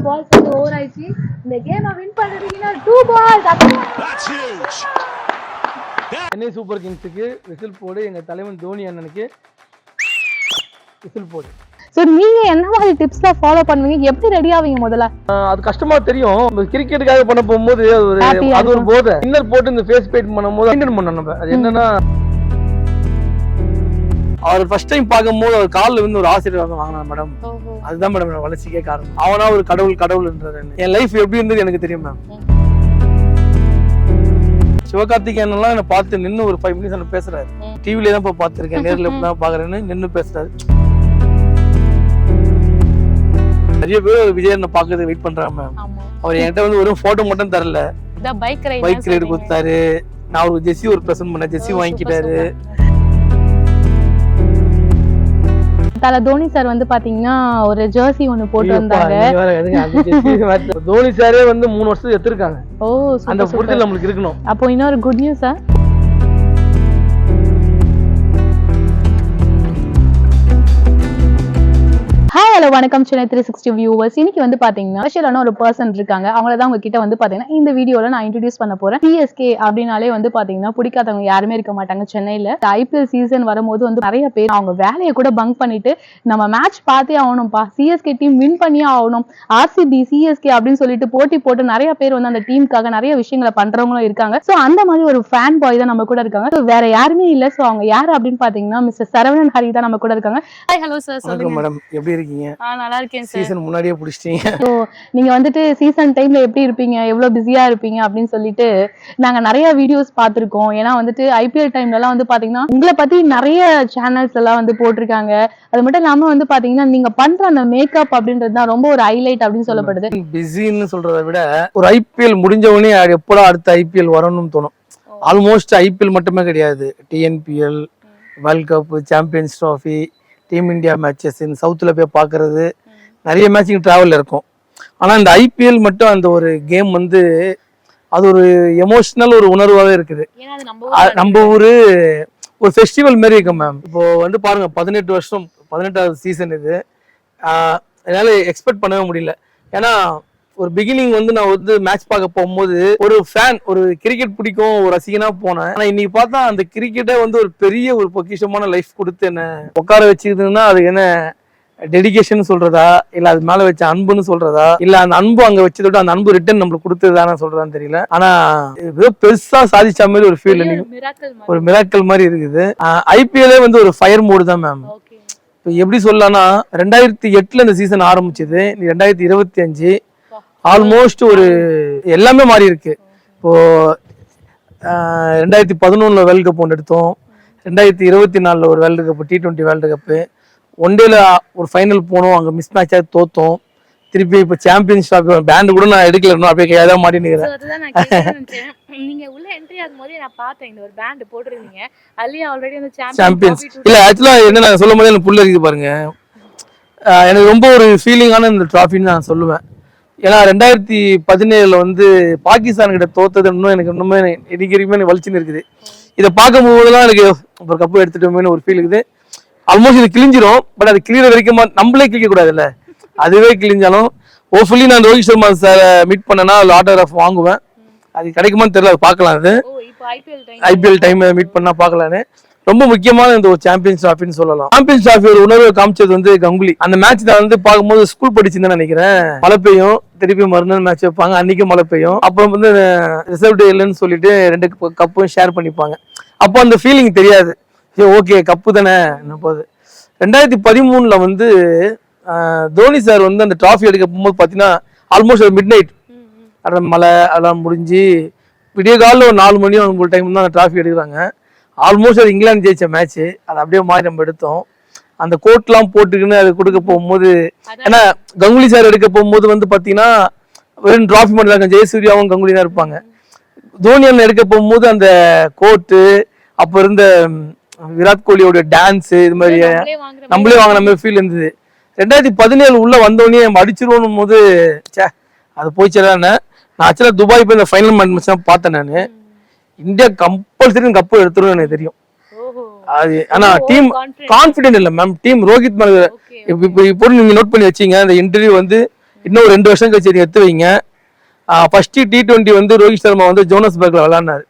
Balls வந்து over ஆயிடுச்சு. இந்த கேமை வின் பண்றதுக்கு 2 பால்ஸ். சென்னை சூப்பர் கிங்ஸுக்கு விசில் போடு, எங்க தலைவன் தோனி அண்ணனுக்கு விசில் போடு. சோ நீங்க என்ன மாதிரி டிப்ஸ்லாம் ஃபாலோ பண்ணுவீங்க, எப்படி ரெடி ஆவீங்க முதல்ல? அது கஷ்டமா தெரியும். கிரிக்கெட்டுக்காக பண்ண போகும்போது அது ஒரு போதை. இன்னர் போட்டு இந்த ஃபேஸ் பெயிண்ட் பண்ணும்போது மெயின்டைன் பண்ணணும் நம்ம. அது என்னன்னா, அவர் ஃபர்ஸ்ட் டைம் பார்க்கும்போது அவர் காலில் வந்து ஒரு ஆசிரியர் வாங்கினா மேடம். அதுதான் மேடம் என் வளர்ச்சிக்கே காரணம். அவனா ஒரு கடவுள்ன்றது. என் லைஃப் எப்படி இருந்தது எனக்கு தெரியும் மேம். சிவகார்த்திகேயன் எல்லாம் என்ன பார்த்து நின்று ஒரு 5 minutes என்ன பேசுறாரு. டிவில தான் பார்த்திருக்கேன், நேர்ல தான் பாக்குறேன்னு நின்று பேசுறாரு. நிறைய பேர் விஜயனை பாக்குறது வெயிட் பண்றாங்க மேம். அவர் என்கிட்ட வந்து ஒரு போட்டோ மட்டும் தரல, பைக் ரைடு கொடுத்தாரு. நான் ஒரு ஜெர்சி ஒரு பிரசன்ட் பண்ண, ஜெர்சி வாங்கிட்டாரு. தல தோனி சார் வந்து பாத்தீங்கன்னா ஒரு ஜெர்சி ஒன்னு போட்டு வந்தாங்க. தோனி சாரே வந்து 3 வருஷத்துக்கு எடுத்திருக்காங்க. அந்த புரிதல் நம்மளுக்கு இருக்கணும். அப்போ இன்னொரு good news sir. Hi hello வணக்கம் சென்னை 360 வியூவர்ஸ். இன்னைக்கு வந்து பாத்தீங்கன்னா ஸ்பெஷலான ஒரு பர்சன் இருக்காங்க. அவங்கள தான் உங்ககிட்ட வந்து பாத்தீங்கன்னா இந்த வீடியோல நான் இன்ட்ரோடியூஸ் பண்ண போறேன். சிஎஸ்கே அப்படின்னாலே வந்து பாத்தீங்கன்னா பிடிக்காதவங்க யாருமே இருக்க மாட்டாங்க சென்னையில. ஐபிஎல் சீசன் வரும்போது வந்து நிறைய பேர் அவங்க வேலையை கூட பங்க் பண்ணிட்டு நம்ம மேட்ச் பார்த்தே ஆகணும்ப்பா, சிஎஸ்கே டீம் வின் பண்ணியே ஆகணும், ஆர்சிபி சிஎஸ்கே அப்படின்னு சொல்லிட்டு போட்டி போட்டு நிறைய பேர் வந்து அந்த டீமுக்காக நிறைய விஷயங்களை பண்றவங்களும் இருக்காங்க. சோ அந்த மாதிரி ஒரு ஃபேன் பாய் தான் நம்ம கூட இருக்காங்க. வேற யாருமே இல்ல. சோ அவங்க யாரு அப்படின்னு பாத்தீங்கன்னா மிஸ்டர் சரவணன் ஹரி தான் நம்ம கூட இருக்காங்க. ஹாய் ஹலோ சார், சொல்லுங்க மேடம், எப்படி இருக்கீங்க? நல்லா இருக்கேன் சார். சீசன் முன்னாடியே புடிச்சிட்டீங்க. சோ நீங்க வந்துட்டு சீசன் டைம்ல எப்படி இருப்பீங்க, எவ்வளவு பிஸியா இருப்பீங்க அப்படின்னு சொல்லிட்டு நாங்க நிறைய வீடியோஸ் பார்த்திருக்கோம். ஏன்னா வந்துட்டு ஐபிஎல் டைம்ல எல்லாம் வந்து பாத்தீங்கன்னா உங்களை பத்தி நிறைய சேனல்ஸ் எல்லாம் வந்து போட்டிருக்காங்க. அது மட்டும் இல்லாம வந்து பாத்தீங்கன்னா நீங்க பண்ற அந்த மேக்கப் அப்படின்றது தான் ரொம்ப ஒரு ஹைலைட் அப்படின்னு சொல்லப்படுது. பிஸின்னு சொல்றதை விட ஒரு ஐபிஎல் முடிஞ்ச உடனே எப்படா அடுத்த ஐபிஎல் வரணும்னு தோணும். ஆல்மோஸ்ட் ஐபிஎல் மட்டுமே கிடையாது, TNPL, world cup, champions trophy, team India matches இந்த சவுத்தில் போய் பார்க்கறது, நிறைய மேட்சிங் ட்ராவல் இருக்கும். ஆனால் இந்த ஐபிஎல் மட்டும் அந்த ஒரு கேம் வந்து அது ஒரு எமோஷனல் ஒரு உணர்வாகவே இருக்குது. நம்ம ஒரு ஃபெஸ்டிவல் மாரி இருக்கு மேம். இப்போ வந்து பாருங்க, 18வது சீசன் இது. என்னால் எக்ஸ்பெக்ட் பண்ணவே முடியல. ஏன்னா ஒரு பிகினிங் வந்து நான் வந்து மேட்ச் பார்க்க போகும்போது ஒரு ஃபேன், ஒரு கிரிக்கெட் பிடிக்கும் ஒரு ரசிகனா போனேன். ஆனா இன்னைக்கு பார்த்தா அந்த கிரிக்கெட்டை வந்து ஒரு பெரிய ஒரு பொக்கிஷமான லைஃப் கொடுத்து என்ன உட்கார வச்சுக்கிதுன்னா அது என்ன டெடிகேஷன் சொல்றதா, இல்ல அது மேல வச்ச அன்புன்னு சொல்றதா, இல்ல அந்த அன்பு அங்க வச்சதோட அந்த அன்பு ரிட்டர்ன் நம்மளுக்கு கொடுத்ததான சொல்றதான்னு தெரியல. ஆனா ஏதோ பெருசா சாதிச்ச மாதிரி ஒரு ஃபீல், ஒரு மிராக்கல் மாதிரி இருக்குது. ஐபிஎல்லே வந்து ஒரு ஃபயர் மோடு தான் மேம். இப்போ எப்படி சொல்லலாம்னா 2008 இந்த சீசன் ஆரம்பிச்சது, 2025 ஆல்மோஸ்ட் ஒரு எல்லாமே மாறி இருக்கு. இப்போ 2011 வேர்ல்டு கப் ஒன்று எடுத்தோம், 2024 ஒரு world cup, T20 world cup, ஒன்டேல ஒரு ஃபைனல் போனோம், அங்கே மிஸ் மேட்சாக தோத்தோம். திருப்பி இப்போ சாம்பியன்ஸ் ட்ராஃபி பேண்ட் கூட நான் எடுக்கலன்னு அப்படியே கையாக மாட்டி நிற்கிறேன். நீங்க உள்ள என்ட்ரி ஆகும்போது நான் பார்த்தேன் இந்த ஒரு பேண்ட் போட்டுருந்தீங்க. அதுலயே ஆல்ரெடி அந்த சாம்பியன்ஸ் இல்ல, ஆக்சுவலா என்ன நான் சொல்லும் போது எனக்கு புள்ள இருக்குது பாருங்க. எனக்கு ரொம்ப ஒரு ஃபீலிங்கான இந்த ட்ராஃபின்னு நான் சொல்லுவேன். ஏன்னா 2017 வந்து பாகிஸ்தான் கிட்ட தோத்தது இன்னும் எனக்கு இன்னுமே எனக்கு வலிச்சுன்னு இருக்குது. இதை பார்க்கும் போதுதான் எனக்கு ஒரு கப்பு எடுத்துட்டோமேனு ஒரு ஃபீல் இருக்குது. ஆல்மோஸ்ட் இது கிழிஞ்சிரும், பட் அது கிளியற வரைக்கும் நம்மளே கிழிக்க கூடாதுல்ல, அதுவே கிழிஞ்சாலும் ஹோப்ஃபுல்லி நான் ரோஹித் சர்மா சார் மீட் பண்ணனா ஆட்டோகிராஃப் வாங்குவேன். அது கிடைக்குமான்னு தெரியல, அது பார்க்கலாம். அது ஐபிஎல் டைம் மீட் பண்ணா பார்க்கலான்னு. ரொம்ப முக்கியமான இந்த ஒரு சாம்பியன்ஸ் ட்ராஃபின்னு சொல்லலாம். சாம்பியன்ஸ் ட்ராஃபி ஒரு உணர்வை காமிச்சது வந்து கங்குலி. அந்த மேட்ச் தான் வந்து பார்க்கும்போது ஸ்கூல் படிச்சுன்னு நினைக்கிறேன். மழை பெய்யும், திருப்பி மறுநாள் மேட்ச் வைப்பாங்க, அன்னைக்கு மழை பெய்யும். அப்புறம் வந்து ரிசர்வ் டே இல்லைன்னு சொல்லிட்டு 2 கப்பும் ஷேர் பண்ணிப்பாங்க. அப்போ அந்த ஃபீலிங் தெரியாது, ஓகே கப்பு தானே போது. 2013 வந்து தோனி சார் வந்து அந்த டிராஃபி எடுக்க போகும்போது பார்த்தீங்கன்னா ஆல்மோஸ்ட் ஒரு மிட் நைட், மழை அதெல்லாம் முடிஞ்சு விடிய காலில் ஒரு 4 மணி ஒரு டைம் தான் அந்த டிராஃபி எடுக்கிறாங்க. ஆல்மோஸ்ட் அது இங்கிலாந்து ஜெயிச்ச மேட்ச், அது அப்படியே மாதிரி நம்ம எடுத்தோம். அந்த கோட்லாம் போட்டுக்கின்னு அது கொடுக்க போகும்போது, ஏன்னா கங்குலி சார் எடுக்க போகும்போது வந்து பார்த்தீங்கன்னா வெறும் டிராஃபி மட்டும் இருக்காங்க, ஜெயசூர்யாவும் கங்குலி தான் இருப்பாங்க. தோனி அண்ணன் எடுக்க போகும்போது அந்த கோட்டு, அப்போ இருந்த விராட் கோலியோட டான்ஸு, இது மாதிரி நம்மளே வாங்கின மாதிரி ஃபீல் இருந்தது. 2017 உள்ள வந்தோடனே நம்ம அடிச்சிருவோம் போது சே அது போயிச்சேன். நான் ஆக்சுவலாக துபாய் போய் இந்த ஃபைனல் மேட்ச் பார்த்தேன். நான் இந்தியா கம்பல்சரி கப்பு எடுத்துரும் எனக்கு தெரியும். அது ஆனா டீம் கான்ஃபிடென்ட் இல்ல மேம். டீம் ரோஹித் மேல இப்போ நீங்க நோட் பண்ணி வச்சீங்க, அந்த இன்டர்வியூ வந்து இன்னும் ஒரு 2 வருஷம் கழிச்சு எடுத்து வைங்க. ஃபர்ஸ்ட் T20 வந்து ரோஹித் சர்மா வந்து ஜோனஸ்பர்க்ல விளையாடினாரு.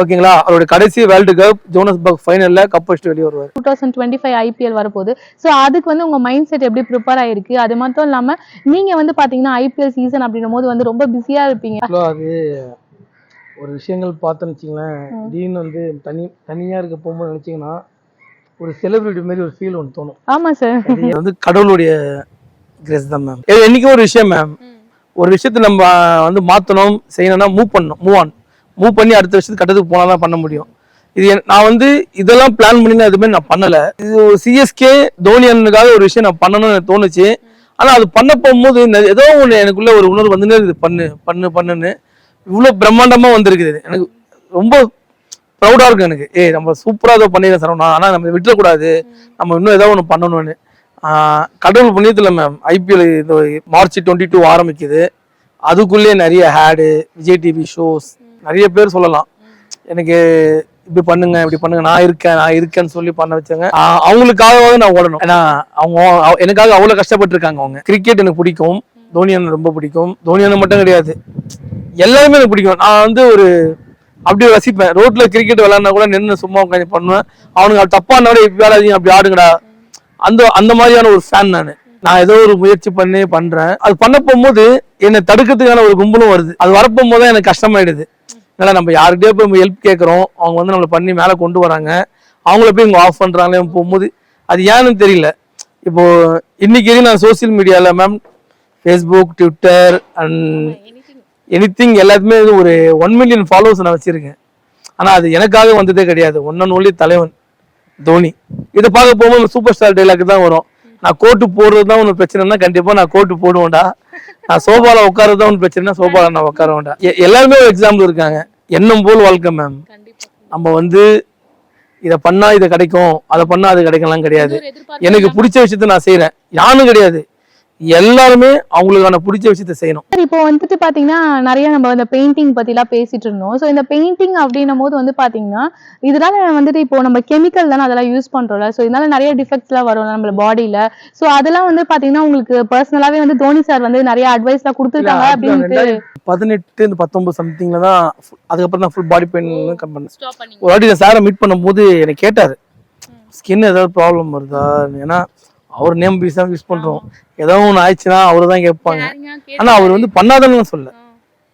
ஓகேங்களா, அவரோட கடைசி வேர்ல்டு கப் ஜோனஸ்பர்க் ஃபைனல்ல கப் அடிச்சுட்டு வெளியே வருவார். 2025 IPL வரப்போகுது. ஸோ அதுக்கு வந்து உங்க மைண்ட் செட் எப்படி ப்ரிப்பேர் ஆயிருக்கு? அது மட்டும் இல்லாம நீங்க வந்து பாத்தீங்கன்னா IPL சீசன் அப்படின்னும் போது வந்து ரொம்ப பிஸியா இருப்பீங்க. அது ஒரு விஷயங்கள் பார்த்தோன்னு வச்சுங்களேன், திடீர்னு வந்து தனியா இருக்க போகும்போது நினைச்சீங்கன்னா ஒரு செலிபிரிட்டி மாதிரி ஒரு ஃபீல் ஒன்று தோணும். ஆமா சார், இது வந்து கடவுளுடைய கிரேஸ் தான் மேம். என்னைக்கும் ஒரு விஷயம் மேம், ஒரு விஷயத்தை நம்ம வந்து மாற்றணும் செய்யணும்னா மூவ் பண்ணி அடுத்த விஷயத்துக்கு கட்டத்துக்கு போனால் தான் பண்ண முடியும். இது நான் வந்து இதெல்லாம் பிளான் பண்ணி எதுவுமே நான் பண்ணலை. இது சிஎஸ்கே தோனி அண்ணனுக்காக ஒரு விஷயம் நான் பண்ணணும்னு எனக்கு தோணுச்சு. ஆனால் அது பண்ண போகும்போது ஏதோ ஒன்று எனக்குள்ள ஒரு உணர்வு வந்துன்னு இது பண்ணுன்னு இவ்வளோ பிரம்மாண்டமாக வந்திருக்குது. எனக்கு ரொம்ப ப்ரௌடாக இருக்கு. எனக்கு நம்ம சூப்பராக ஏதோ பண்ணிடுறேன் சரவணா, ஆனால் நம்ம விட்டுறக்கூடாது, நம்ம இன்னும் ஏதோ ஒன்று பண்ணணும்னு. கடவுள் புண்ணியத்தில் மேம் IPL இந்த March 22 ஆரம்பிக்குது. அதுக்குள்ளேயே நிறைய ஹேடு, விஜய் டிவி ஷோஸ், நிறைய பேர் சொல்லலாம் எனக்கு இப்படி பண்ணுங்க இப்படி பண்ணுங்க, நான் இருக்கேன்னு சொல்லி பண்ண வச்சாங்க. அவங்களுக்காகவே நான் ஓடணும். ஏன்னா அவங்க எனக்காக அவ்வளோ கஷ்டப்பட்டுருக்காங்க. அவங்க கிரிக்கெட் எனக்கு பிடிக்கும், தோனி அண்ணன் ரொம்ப பிடிக்கும். தோனி அண்ணன் மட்டும் கிடையாது, எல்லாருமே எனக்கு பிடிக்கும். நான் வந்து ஒரு அப்படியே ரசிப்பேன். ரோட்ல கிரிக்கெட் விளையாடினா கூட நின்று சும்மா உட்காந்து பண்ணுவேன். அவனுக்கு தப்பான விளையாடாதீங்க, அப்படி ஆடுங்கடா, அந்த மாதிரியான ஒரு ஃபேன் நான் ஏதோ ஒரு முயற்சி பண்றேன். அது பண்ண போகும்போது என்னை தடுக்கிறதுக்கான ஒரு கும்பலும் வருது. அது வரப்போகும்போது தான் எனக்கு கஷ்டமாயிடுது. ஏன்னா நம்ம யாருக்கிட்டே போய் ஹெல்ப் கேட்கறோம், அவங்க வந்து நம்மளை பண்ணி மேலே கொண்டு வராங்க, அவங்கள போய் இவங்க ஆஃப் பண்றாங்களே போகும்போது அது ஏன்னு தெரியல. இப்போ இன்னைக்கு நான் சோசியல் மீடியால meme Facebook, Twitter and anything எல்லாத்துமே ஒரு 1 மில்லியன் ஃபாலோவர்ஸ் நான் வச்சிருக்கேன். ஆனா அது எனக்காக வந்ததே கிடையாது. ஒன்னொன்லி தலைவன் தோனி. இதை பார்க்க போகும்போது சூப்பர் ஸ்டார் டைலாக் தான் வரும். நான் கோட்டு போடுறது தான் ஒன்று பிரச்சனைனா கண்டிப்பா நான் கோட்டு போடுவேன்டா, நான் சோபால உட்காரது தான் ஒன்று பிரச்சனைனா சோபால நான் உட்கார வேண்டாம். எல்லாருமே ஒரு எக்ஸாம்பிள் இருக்காங்க. எண்ணம் போல் வாழ்க்கை மேம். நம்ம வந்து இதை பண்ணா இது கிடைக்கும், அதை பண்ணா அது கிடைக்கலாம் கிடையாது. எனக்கு பிடிச்ச விஷயத்த நான் செய்யறேன், யாரும் கிடையாது, எல்லாருமே அவங்களுக்கான பிடிச்ச விஷயத்த செய்யணும். இப்போ வந்துட்டு பாத்தீங்கன்னா நிறைய நம்ம இந்த பெயிண்டிங் பத்தி எல்லாம் பேசிட்டு இருந்தோம். ஸோ இந்த பெயிண்டிங் அப்படின்னும் போது வந்து பாத்தீங்கன்னா இதனால வந்துட்டு இப்போ நம்ம கெமிக்கல் தானே அதெல்லாம் யூஸ் பண்றோம்ல, ஸோ இதனால நிறைய டிஃபெக்ட்ஸ் எல்லாம் வரும் நம்ம பாடியில. ஸோ அதெல்லாம் வந்து பாத்தீங்கன்னா உங்களுக்கு பர்சனலாவே வந்து தோனி சார் வந்து நிறைய அட்வைஸ் எல்லாம் கொடுத்துருக்காங்க அப்படின்ட்டு 18-19 சம்திங்ல தான் அதுக்கப்புறம் தான் ஃபுல் பாடி பெயின் கம் பண்ணேன். ஒரு வாட்டி சாரை மீட் பண்ணும்போது எனக்கு கேட்டாரு ஸ்கின் ஏதாவது ப்ராப்ளம் வருதா, ஏன்னா அவர் நேம் பீஸ் தான் யூஸ் பண்றோம், ஏதோ ஒன்று ஆயிடுச்சுன்னா அவரு தான் கேட்பாங்க. ஆனா அவர் வந்து பண்ணாதன்னு சொல்ல,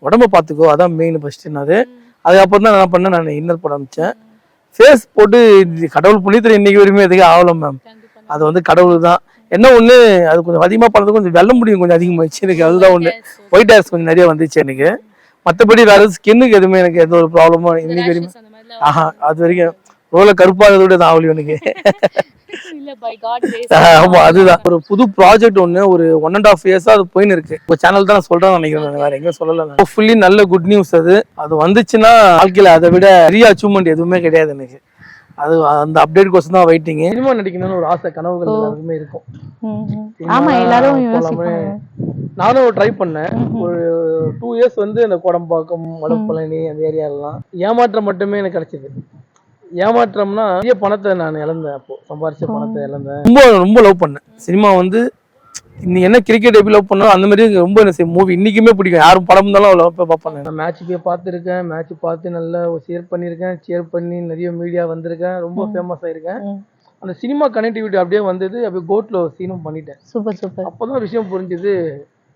உடம்ப பாத்துக்கோ அதான் மெயின் ஃபர்ஸ்ட்னாரு. அதுக்கப்புறம் தான் என்ன பண்ணேன், நான் இன்னர் போட ஆரம்பிச்சேன். ஃபேஸ் போட்டு கடவுள் புண்ணியத்தில் இன்னைக்கு வரையுமே எதுக்கு ஆகலாம் மேம். அது வந்து கடவுள் தான். என்ன ஒண்ணு, அது கொஞ்சம் அதிகமா பண்ணது கொஞ்சம் வெள்ள முடியும் கொஞ்சம் அதிகமாகிடுச்சு எனக்கு, அதுதான் ஒண்ணு. ஒயிட் ஹேர்ஸ் கொஞ்சம் நிறைய வந்துச்சு எனக்கு. மற்றபடி வேற ஸ்கின்னுக்கு எதுவுமே எனக்கு எந்த ஒரு ப்ராப்ளமும் இன்னைக்கு வரையும் அது வரைக்கும் ரோல கருப்பாகிறதோட தான் ஆகலையும் எனக்கு. ஆமா, அதுதான் ஒரு புது ப்ராஜெக்ட் ஒண்ணு ஒரு 1.5 years அது போயின்னு இருக்கு. இப்போ சேனல் தான் சொல்றேன் நினைக்கிறேன், வேற எங்கேயும் சொல்லல. ஃபுல்லி நல்ல குட் நியூஸ். அது வந்துச்சுன்னா வாழ்க்கையில அதை விட பெரிய அச்சீவ்மெண்ட் எதுவுமே கிடையாது எனக்கு. அது அந்த அப்டேட் கோசம் தான் வெயிட்டிங். சினிமா நடிக்கணும்னு ஒரு ஆசை, கனவுகள் எல்லாருக்குமே இருக்கும். ஆமா, எல்லாரும் யோசிப்பாங்க. நானும் ட்ரை பண்ணேன். ஒரு 2 years வந்து அந்த கோடம்பாக்கம், மடப்பழனி அந்த ஏரியாலாம் ஏமாற்றம் மட்டுமே எனக்கு கிடைச்சது. ஏமாற்றம்னா நிறைய பணத்தை நான் இழந்தேன். அப்போ சம்பாரிச்ச பணத்தை இழந்தேன். ரொம்ப லவ் பண்ணேன் சினிமா. வந்து இன்னைக்கு என்ன கிரிக்கெட் எப்படி லவ் பண்ணோம் அந்த மாதிரி ரொம்ப மூவி இன்னைக்குமே பிடிக்கும். யாரும் படம் இருந்தாலும் லவ் பார்ப்பேன். நான் மேட்ச் போய் பார்த்துருக்கேன், மேட்ச் பார்த்து நல்லா ஷேர் பண்ணியிருக்கேன், ஷேர் பண்ணி நிறைய மீடியா வந்திருக்கேன், ரொம்ப ஃபேமஸ் ஆயிருக்கேன். அந்த சினிமா கனெக்டிவிட்டி அப்படியே வந்தது. அப்படியே கோட்ல சீனும் பண்ணிட்டேன். Super super. அப்போதான் விஷயம் புரிஞ்சுது,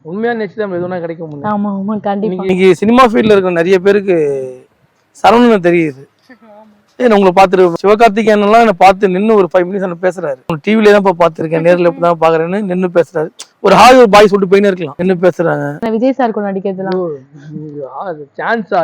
உண்மையான நேச்சு தான் எதுனா கிடைக்க முடியும். இன்னைக்கு சினிமா ஃபீல்ட்ல இருக்கிற நிறைய பேருக்கு சரவணன் தெரியுது. உங்களை பார்த்துட்டு சிவகார்த்திகேயன் எல்லாம் என்ன பார்த்து நின்று ஒரு 5 minutes என்ன பேசுறாரு. டிவில தான் பார்த்திருக்கேன், நேர்ல தான் பாக்குறேன்னு நின்று பேசுறாரு. ஒரு ஹாய் ஒரு பாய் சொல்லிட்டு போயின்னு இருக்கலாம், நின்று பேசுறாங்க. விஜய் சார் கூட நடிக்கிறதுலாம் சான்ஸா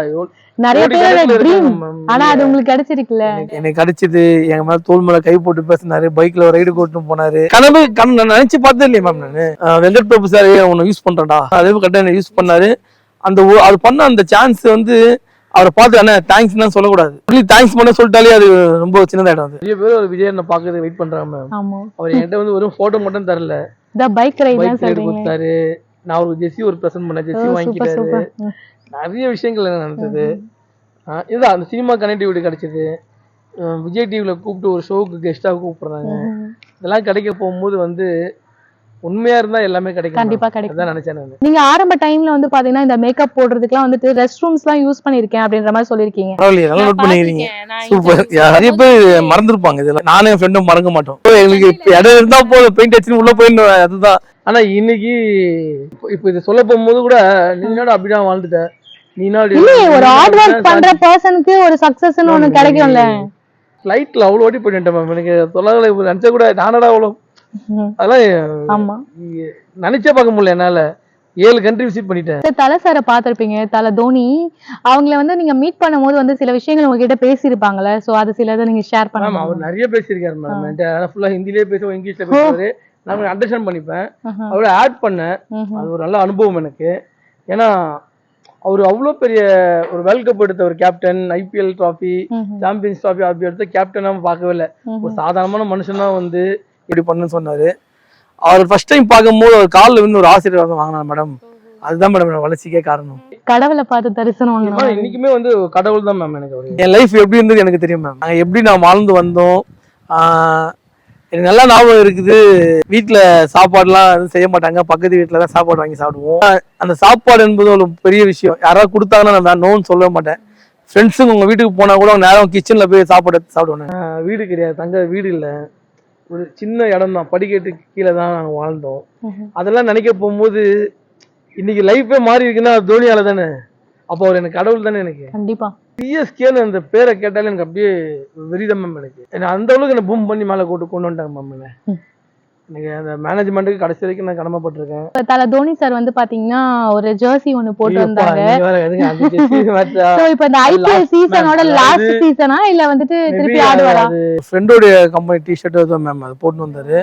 நிறைய பேர் ட்ரீம், ஆனா அது உங்களுக்கு கிடைச்சிருக்குல்ல. எனக்கு கிடைச்சது. எங்க மேல தோல் மேல கை போட்டு பேசினாரு, பைக்ல ஒரு ரைடு கூட்டு போனாரு. கனவு நினைச்சு பார்த்தது இல்லையா மேம். நானு வெங்கட் பிரபு சார் உன்னை யூஸ் பண்றேன்டா, அதே கரெக்டா என்ன யூஸ் பண்ணாரு. அது பண்ண அந்த சான்ஸ் வந்து அவரை பார்த்து என்ன தேங்க்ஸ் தான் சொல்லக்கூடாது, தேங்க்ஸ் பண்ண சொல்லிட்டாலே அது ரொம்ப சின்னதாயிடும். நிறைய பேர் ஒரு விஜய் என்ன பாக்குறது வெயிட் பண்றாங்க. அவர் என்கிட்ட வந்து ஒரு போட்டோ மட்டும் தரல, பைக் ரைடு கொடுத்தாரு. நான் ஒரு ஜெர்சி ஒரு பிரசன்ட் பண்ண ஜெர்சி வாங்கிட்டாரு. நிறைய விஷயங்கள் நடந்தது. இதுதான் அந்த சினிமா கனெக்டிவிட்டி கிடைச்சது. விஜய் டிவில கூப்பிட்டு ஒரு ஷோக்கு கெஸ்டா கூப்பிடுறாங்க. இதெல்லாம் கிடைக்க போகும்போது வந்து உண்மையா இருந்தா எல்லாமே கிடைக்கும். கண்டிப்பா கிடைக்கும். அதான் நினைச்சேன் நான். நீங்க ஆரம்ப டைம்ல வந்து பாத்தீங்கன்னா இந்த மேக்கப் போடுறதுக்குலாம் வந்துட்டு ரெஸ்ட் ரூம்ஸ் எல்லாம் யூஸ் பண்ணிருக்கேன் அப்படின்ற மாதிரி சொல்லிருக்கீங்க. பரவாயில்லையே, நல்லா நோட் பண்ணிக்கிறீங்க. சூப்பர். நிறைய பேர் மறந்துருப்பாங்க இதெல்லாம். நானே என் ஃப்ரெண்டும் மறக்க மாட்டோம். எங்களுக்கு இடம் இருந்தா போதும், பெயிண்ட் அடிச்சு உள்ள போயிடணும், அதுதான். ஆனா இன்னைக்கு இப்ப இது சொல்ல போகும்போது கூட நீனோட அப்படிதான் வாழ்ந்துட்ட. இல்லையே, ஒரு ஹார்ட் ஒர்க் பண்ற பர்சனுக்கு ஒரு சக்சஸ்னு ஒண்ணு கிடைக்கும்ல. ஃளைட்ல அவ்வளவு ஓடி போயிட்டேன் மேம். எனக்கு தொலைகளை நினைச்சா கூட நானடா அவ்வளவு அதெல்லாம் நினைச்சே பார்க்க முடியல என்னால. 7 கண்ட்ரி விசிட் பண்ணிட்டேன். தல சாரை பாத்திருப்பீங்க, தல தோனி. அவங்கள வந்து நீங்க மீட் பண்ணும்போது வந்து சில விஷயங்கள் உங்ககிட்ட பேசியிருப்பாங்கல்ல, சோ அது சிலதை நீங்க ஷேர் பண்ணுங்க. அவர் நிறைய பேசியிருக்காரு மேடம். ஃபுல்லா ஹிந்திலேயே பேசுவோம், இங்கிலீஷ்ல பேசுவாரு. நான் அண்டர்ஸ்டாண்ட் பண்ணிப்பேன். அவரை ஆட் பண்ணேன். அது ஒரு நல்ல அனுபவம் எனக்கு. ஏன்னா அவர் அவ்வளவு பெரிய ஒரு வேர்ல்ட் கப் எடுத்த ஒரு captain, IPL trophy, champions trophy அப்படி எடுத்த கேப்டன் பார்க்கவே இல்லை. ஒரு சாதாரணமான மனுஷனா வந்து இப்படி பண்ணுன்னு சொன்னாரு. அவர் ஃபர்ஸ்ட் டைம் பார்க்கும்போது அவர் காலில் வந்து ஒரு ஆசீர்வாதம் வாங்கினார் மேடம். அதுதான் மேடம் வளர்ச்சிக்கே காரணம். கடவுளை பார்த்து தரிசனம் இன்னைக்குமே வந்து கடவுள் தான் மேம் எனக்கு. என் லைஃப் எப்படி இருந்தது எனக்கு தெரியும் மேம். நாங்கள் எப்படி நான் வாழ்ந்து வந்தோம் எனக்கு நல்லா ஞாபகம் இருக்குது. வீட்டில் சாப்பாடுலாம் எதுவும் செய்ய மாட்டாங்க, பக்கத்து வீட்டில் தான் சாப்பாடு வாங்கி சாப்பிடுவோம். அந்த சாப்பாடு என்பது ஒரு பெரிய விஷயம். யாராவது கொடுத்தாங்கன்னா நான் நோன்னு சொல்லவே மாட்டேன். ஃப்ரெண்ட்ஸுங்க உங்கள் வீட்டுக்கு போனால் கூட நேரம் கிச்சனில் போய் சாப்பாடு எடுத்து சாப்பிடுவேன். வீடு கிடையாது, தங்க வீடு இல்லை, ஒரு சின்ன இடம் தான், படிக்கட்டுக்கு கீழே தான் நாங்கள் வாழ்ந்தோம். அதெல்லாம் நினைக்க போகும்போது இன்னைக்கு லைஃபே மாறி இருக்குன்னா தோனியால தானே. அப்போ அவர் எனக்கு கடவுள் தானே. எனக்கு கண்டிப்பா CSKன்னு அந்த பேரை கேட்டாலே எனக்கு அப்படியே வெறிதம் மேம். எனக்கு அந்த அளவுக்கு என்ன பூம் பண்ணி மேலே கொண்டு வந்துட்டாங்க மேம். எனக்கு அந்த மேனேஜ்மெண்ட்டுக்கு கடைசி வரைக்கும் நான் கடமைப்பட்டிருக்கேன். தல தோனி சார் வந்து பாத்தீங்கன்னா ஒரு ஜெர்சி ஒன்னு போட்டு வந்தாங்க. இப்போ இந்த IPL சீசனோட லாஸ்ட் சீசனா இல்ல வந்துட்டு திருப்பி ஆடுவாரா? ஃப்ரெண்டோட கம்பெனி டி-ஷர்ட் தான் மேம் அது போட்டு வந்தாரு.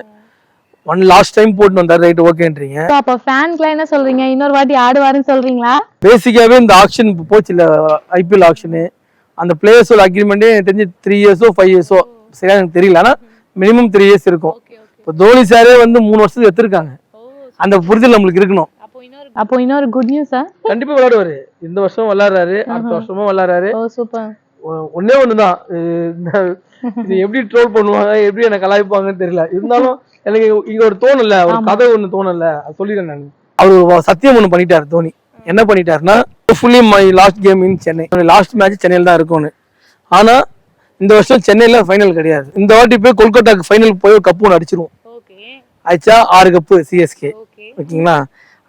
ஒன் லாஸ்ட் டைம் போட்டு வந்தாரு. ரைட், ஓகேன்றீங்க. அப்ப ஃபேன்ஸ்லாம் என்ன சொல்றீங்க? இன்னொரு வாட்டி ஆடுவாருன்னு சொல்றீங்களா? பேசிக்காவே இந்த ஆக்ஷன் போச்சு இல்ல, IPL ஆக்ஷனு, அந்த பிளேயர்ஸோட அக்ரிமெண்டே தெரிஞ்சு 3 இயர்ஸோ 5 இயர்ஸோ சரியா எனக்கு தெரியல. ஆனா மினிமம் 3 இயர்ஸ் இருக்கும். இப்போ தோனி சாரே வந்து 3 வருஷத்துக்கு எடுத்திருக்காங்க. அந்த புரிதல் நம்மளுக்கு இருக்கணும். அப்போ இன்னொரு குட் நியூஸா? கண்டிப்பா விளையாடுவாரு. இந்த வருஷம் விளையாடுறாரு, அடுத்த வருஷமும் விளையாடுறாரு. ஓ சூப்பர். ஒன்னே ஒண்ணுதான், இது எப்படி ட்ரோல் பண்ணுவாங்க, எப்படி என்ன கலாய்ப்பாங்கன்னு தெரியல. இருந்தாலும் எனக்கு இங்க ஒரு தோணல, ஒரு கதை ஒண்ணு தோணல, அது சொல்லிடுறேன் நான். அவர் சத்தியம் ஒண்ணு பண்ணிட்டாரு தோனி. என்ன பண்ணிட்டாருன்னா, fully my last game in Chennai, last match சென்னையில் தான் இருக்கும்னு. ஆனா இந்த வருஷம் சென்னையில ஃபைனல் கிடையாது. இந்த வாட்டி போய் கொல்கத்தாக்கு ஃபைனல் போய் கப்பு ஒன்று அடிச்சிருவோம். ஆயிடுச்சா 6 கப்பு CSK. ஓகேங்களா?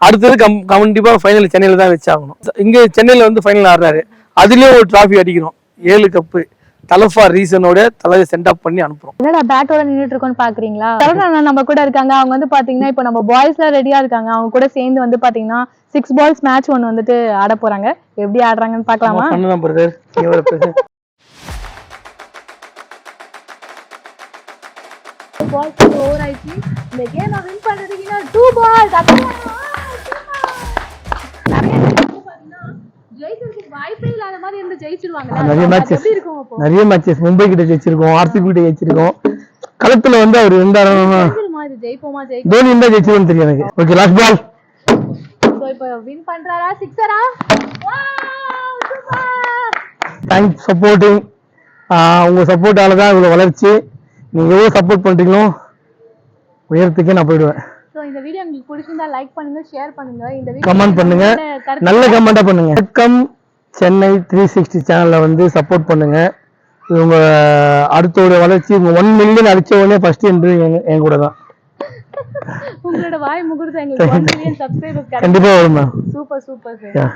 அடுத்தது கண்டிப்பா ஃபைனல் சென்னையில தான் வச்சாகணும். இங்க சென்னையில வந்து ஃபைனல் ஆடுறாரு, அதுலயும் ஒரு டிராஃபி அடிக்கிறோம். 7 கப்பு தலஃபா ரீசனோட தலையை சென்ட் அப் பண்ணி அனுப்புறோம். என்னடா பேட்டோட நின்னுட்டு இருக்கோம்னு பாக்குறீங்களா? தலரானா நம்ம கூட இருக்காங்க. அவங்க வந்து பாத்தீங்கன்னா இப்போ நம்ம பாய்ஸ்ல ரெடியா இருக்காங்க. அவங்க கூட சேர்ந்து வந்து பாத்தீங்கன்னா 6 பால்ஸ் மேட்ச் ஒன்னு வந்துட்டு ஆட போறாங்க. எப்படி ஆடுறாங்கன்னு பார்க்கலாமா? பண்ணலாம் பிரதர். பால்ஸ் ஓவர் ஆயிடுச்சு. இந்த கேமை வின் பண்றதுக்கு இன்னும் 2 பால்ஸ். நிறைய மேட்சஸ் மும்பை கிட்ட ஜெயிச்சிருக்கோம், RCB கிட்ட ஜெயிச்சிருக்கோம். களத்துல வந்து அவர் இருந்தாருன்னா தோனி இருந்தா ஜெயிச்சிருவோம்னு தெரியும் எனக்கு. Okay, last ball. சோ இப்போ வின் பண்றாரா? சிக்ஸரா? Wow super. Thanks supporting. உங்க சப்போர்ட்டால தான் இவ்வளவு வளர்ச்சி. நீங்க எவ்வளவு சப்போர்ட் பண்றீங்களோ உயரத்துக்கே நான் போயிடுவேன். சோ இந்த வீடியோ உங்களுக்கு பிடிச்சிருந்தா லைக் பண்ணுங்க, ஷேர் பண்ணுங்க, இந்த வீடியோ கமெண்ட் பண்ணுங்க, நல்ல கமெண்டா பண்ணுங்க. வெல்கம் சென்னை 360 சேனல்ல வந்து சப்போர்ட் பண்ணுங்க. இவங்க அடுத்தோட வளர்ச்சி 1 மில்லியன் அடிச்ச உடனே ஃபர்ஸ்ட் என்று என் கூட தான். உங்களோட வாய் முகூர்த்தம் எங்களுக்கு 1 மில்லியன் சப்ஸ்கிரைபர்ஸ் கண்டிப்பா வரும். Super super sir.